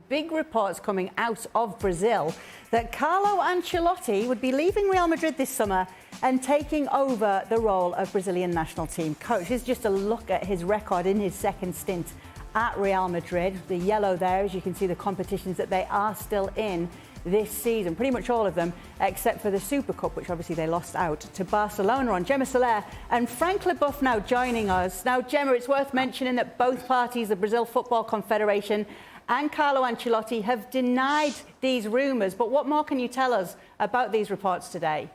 big reports coming out of Brazil that Carlo Ancelotti would be leaving Real Madrid this summer and taking over the role of Brazilian national team coach. Here's just a look at his record in his second stint at Real Madrid. The yellow there, as you can see, the competitions that they are still in this season, pretty much all of them, except for the Super Cup, which obviously they lost out to Barcelona on. Gemma Soler and Frank Leboeuf now joining us. Now, Gemma, it's worth mentioning that both parties, the Brazil Football Confederation and Carlo Ancelotti, have denied these rumours. But what more can you tell us about these reports today?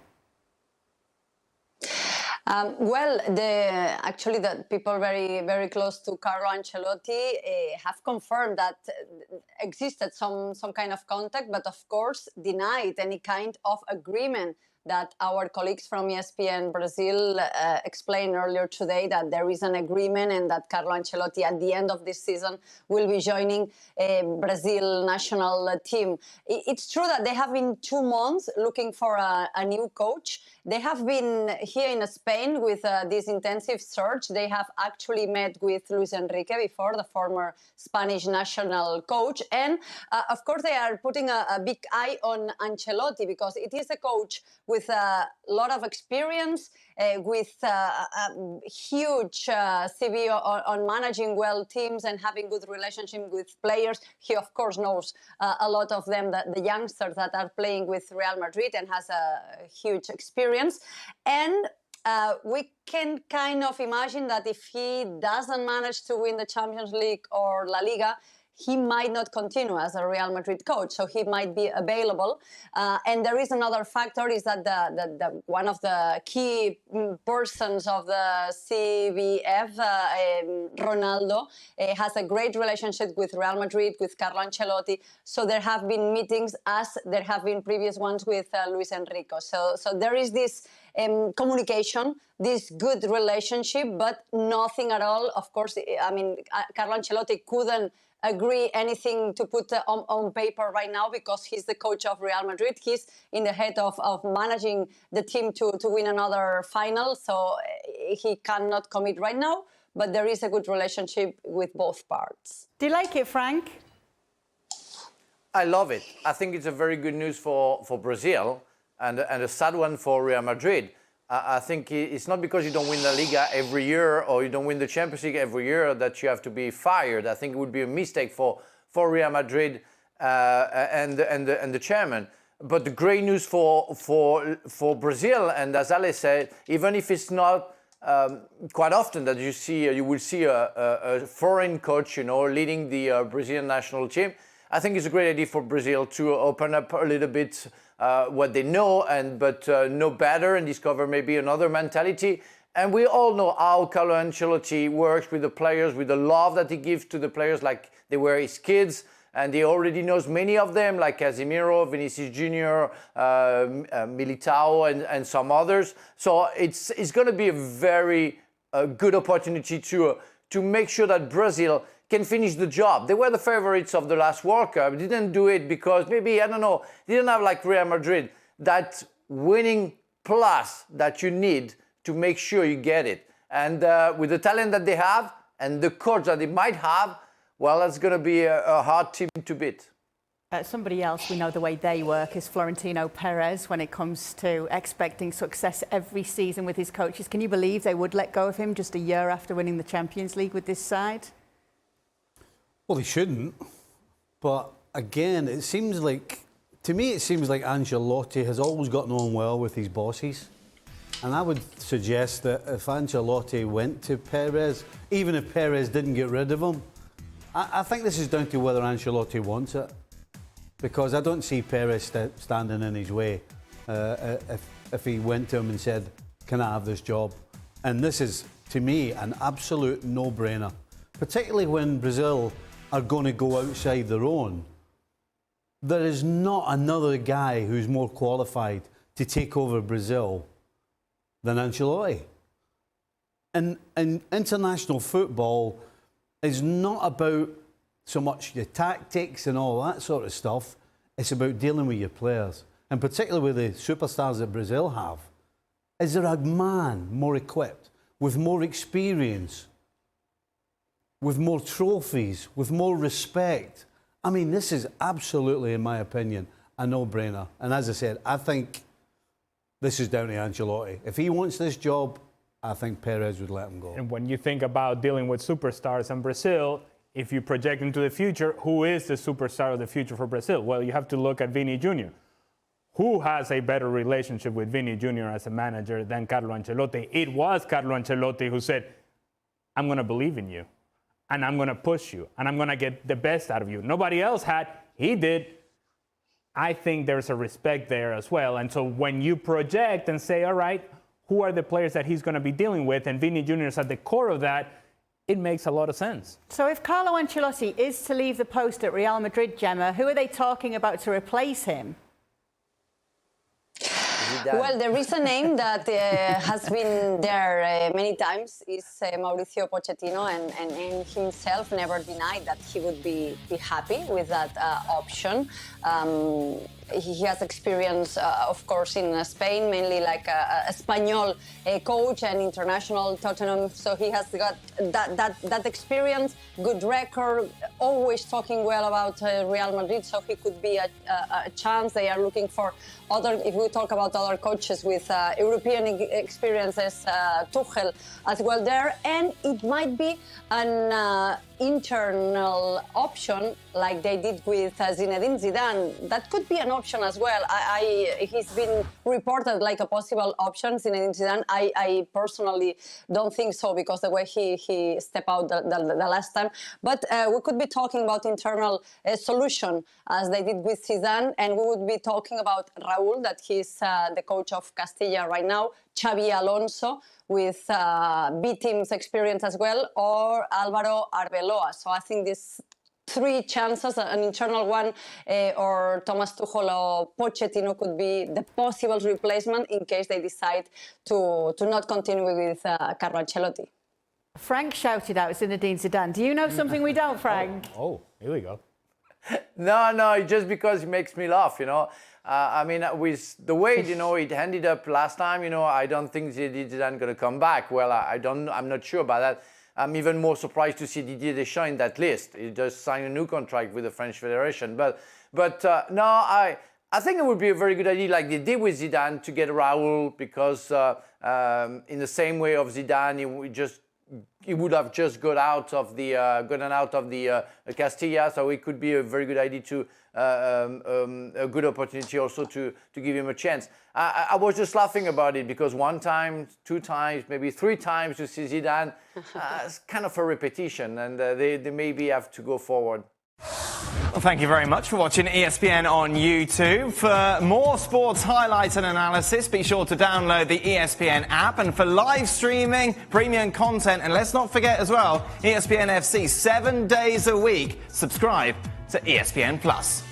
Actually, the people very close to Carlo Ancelotti have confirmed that existed some kind of contact, but of course denied any kind of agreement that our colleagues from ESPN Brazil explained earlier today, that there is an agreement and that Carlo Ancelotti at the end of this season will be joining Brazil national team. It's true that they have been 2 months looking for a new coach. They have been here in Spain with this intensive search. They have actually met with Luis Enrique before, the former Spanish national coach. And of course, they are putting a big eye on Ancelotti because it is a coach with a lot of experience, with a huge CV on managing well teams and having good relationship with players. He, of course, knows a lot of them, the youngsters that are playing with Real Madrid, and has a huge experience. And we can kind of imagine that if he doesn't manage to win the Champions League or LaLiga, he might not continue as a Real Madrid coach, so he might be available. And there is another factor, is that the one of the key persons of the CBF, Ronaldo, has a great relationship with Real Madrid, with Carlo Ancelotti. So there have been meetings, as there have been previous ones with Luis Enrique. So there is this communication, this good relationship, but nothing at all. Of course, I mean, Carlo Ancelotti couldn't agree anything to put on paper right now because he's the coach of Real Madrid. He's in the head of managing the team to win another final, so he cannot commit right now, but there is a good relationship with both parts. Do you like it, Frank? I love it. I think it's a very good news for Brazil and a sad one for Real Madrid. I think it's not because you don't win La Liga every year or you don't win the Champions League every year that you have to be fired. I think it would be a mistake for Real Madrid and the chairman. But the great news for Brazil, and as Ale said, even if it's not quite often that you will see a foreign coach, leading the Brazilian national team, I think it's a great idea for Brazil to open up a little bit what they know, but know better and discover maybe another mentality. And we all know how Carlo Ancelotti works with the players, with the love that he gives to the players like they were his kids. And he already knows many of them, like Casemiro, Vinicius Jr., Militao, and some others. So it's going to be a very good opportunity to make sure that Brazil can finish the job. They were the favorites of the last World Cup. Didn't do it because maybe, I don't know, didn't have like Real Madrid, that winning plus that you need to make sure you get it. And with the talent that they have and the coach that they might have, well, that's going to be a hard team to beat. Somebody else, we know the way they work, is Florentino Perez when it comes to expecting success every season with his coaches. Can you believe they would let go of him just a year after winning the Champions League with this side? Well, he shouldn't. But again, to me, it seems like Ancelotti has always gotten on well with his bosses. And I would suggest that if Ancelotti went to Perez, even if Perez didn't get rid of him, I think this is down to whether Ancelotti wants it. Because I don't see Perez standing in his way if he went to him and said, can I have this job? And this is, to me, an absolute no-brainer. Particularly when Brazil are going to go outside their own. There is not another guy who's more qualified to take over Brazil than Ancelotti. And international football is not about so much your tactics and all that sort of stuff. It's about dealing with your players. And particularly with the superstars that Brazil have. Is there a man more equipped, with more experience, with more trophies, with more respect I mean, this is absolutely, in my opinion, a no-brainer. And as I said, I think this is down to Ancelotti. If he wants this job, I think Perez would let him go. And when you think about dealing with superstars in Brazil, if you project into the future, who is the superstar of the future for Brazil? Well, you have to look at Vini Jr. Who has a better relationship with Vini Jr. as a manager than Carlo Ancelotti? It was Carlo Ancelotti who said, I'm going to believe in you, and I'm going to push you, and I'm going to get the best out of you. Nobody else had. He did. I think there's a respect there as well. And so when you project and say, all right, who are the players that he's going to be dealing with, and Vini Jr. is at the core of that, it makes a lot of sense. So if Carlo Ancelotti is to leave the post at Real Madrid, Gemma, who are they talking about to replace him? Well, there is a name that has been there many times, is Mauricio Pochettino, and himself never denied that he would be happy with that option. He has experience, of course, in Spain, mainly like a Espanyol coach and international Tottenham. So he has got that experience, good record, always talking well about Real Madrid. So he could be a chance. They are looking for other, if we talk about other coaches with European experiences, Tuchel as well there. And it might be an internal option like they did with Zinedine Zidane. That could be an option as well. He's been reported like a possible option, Zinedine Zidane. I personally don't think so, because the way he stepped out the last time. But we could be talking about internal solution as they did with Zidane, and we would be talking about Raúl, that he's the coach of Castilla right now, Xabi Alonso, with B team's experience as well, or Álvaro Arbeloa. So I think these three chances, an internal one, or Thomas Tuchel or Pochettino could be the possible replacement in case they decide to not continue with Carlo Ancelotti. Frank shouted out Zinedine Zidane. Do you know something we don't, Frank? Oh, here we go. No, just because it makes me laugh, you know. I mean, with the way, you know, it ended up last time, you know, I don't think Zidane going to come back. Well, I'm not sure about that. I'm even more surprised to see Didier Deschamps in that list. He just signed a new contract with the French Federation. But no, I think it would be a very good idea, like they did with Zidane, to get Raúl, because in the same way of Zidane, he would have just gotten out of the Castilla, so it could be a very good idea to a good opportunity also to give him a chance. I was just laughing about it because one time, two times, maybe three times to see Zidane, it's kind of a repetition, and they maybe have to go forward. Well, thank you very much for watching ESPN on YouTube. For more sports highlights and analysis, be sure to download the ESPN app. And for live streaming, premium content, and let's not forget as well, ESPN FC 7 days a week. Subscribe to ESPN Plus.